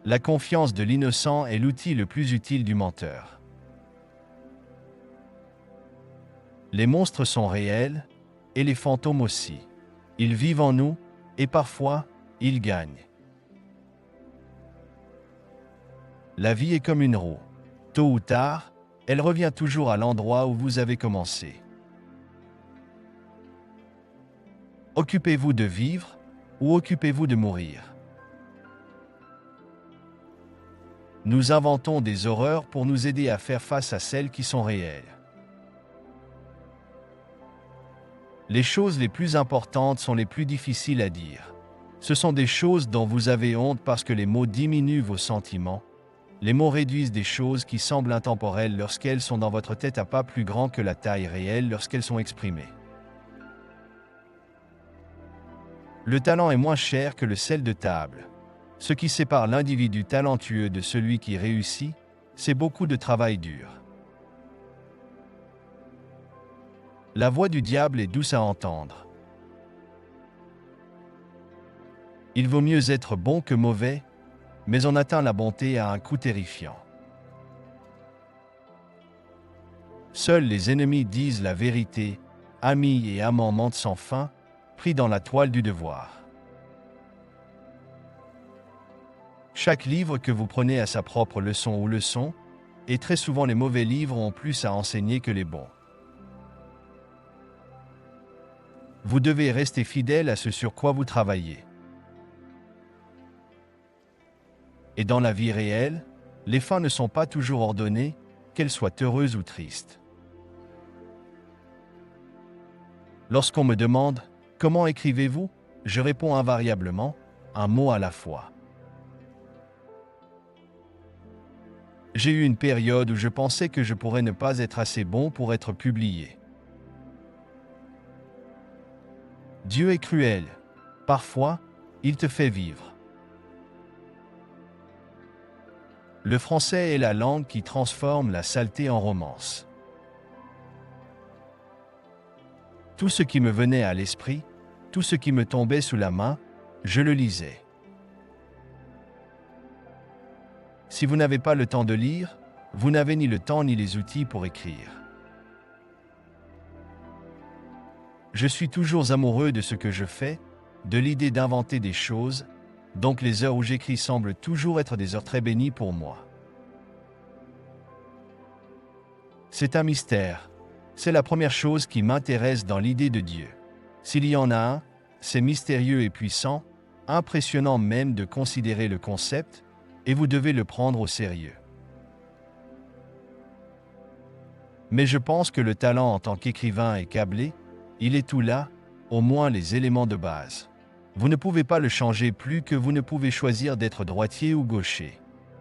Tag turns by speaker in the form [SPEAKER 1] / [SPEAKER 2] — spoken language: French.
[SPEAKER 1] La confiance de l'innocent est l'outil le plus utile du menteur. Les monstres sont réels, et les fantômes aussi. Ils vivent en nous, et parfois, ils gagnent. La vie est comme une roue. Tôt ou tard, elle revient toujours à l'endroit où vous avez commencé. Occupez-vous de vivre, ou occupez-vous de mourir? Nous inventons des horreurs pour nous aider à faire face à celles qui sont réelles. Les choses les plus importantes sont les plus difficiles à dire. Ce sont des choses dont vous avez honte parce que les mots diminuent vos sentiments. Les mots réduisent des choses qui semblent intemporelles lorsqu'elles sont dans votre tête à pas plus grand que la taille réelle lorsqu'elles sont exprimées. Le talent est moins cher que le sel de table. Ce qui sépare l'individu talentueux de celui qui réussit, c'est beaucoup de travail dur. La voix du diable est douce à entendre. Il vaut mieux être bon que mauvais, mais on atteint la bonté à un coût terrifiant. Seuls les ennemis disent la vérité, amis et amants mentent sans fin, pris dans la toile du devoir. Chaque livre que vous prenez a sa propre leçon ou leçon, et très souvent les mauvais livres ont plus à enseigner que les bons. Vous devez rester fidèle à ce sur quoi vous travaillez. Et dans la vie réelle, les fins ne sont pas toujours ordonnées, qu'elles soient heureuses ou tristes. Lorsqu'on me demande « Comment écrivez-vous ?», je réponds invariablement « Un mot à la fois ». J'ai eu une période où je pensais que je pourrais ne pas être assez bon pour être publié. Dieu est cruel. Parfois, il te fait vivre. Le français est la langue qui transforme la saleté en romance. Tout ce qui me venait à l'esprit, tout ce qui me tombait sous la main, je le lisais. Si vous n'avez pas le temps de lire, vous n'avez ni le temps ni les outils pour écrire. Je suis toujours amoureux de ce que je fais, de l'idée d'inventer des choses, donc les heures où j'écris semblent toujours être des heures très bénies pour moi. C'est un mystère. C'est la première chose qui m'intéresse dans l'idée de Dieu. S'il y en a un, c'est mystérieux et puissant, impressionnant même de considérer le concept, et vous devez le prendre au sérieux. Mais je pense que le talent en tant qu'écrivain est câblé, il est tout là, au moins les éléments de base. Vous ne pouvez pas le changer plus que vous ne pouvez choisir d'être droitier ou gaucher.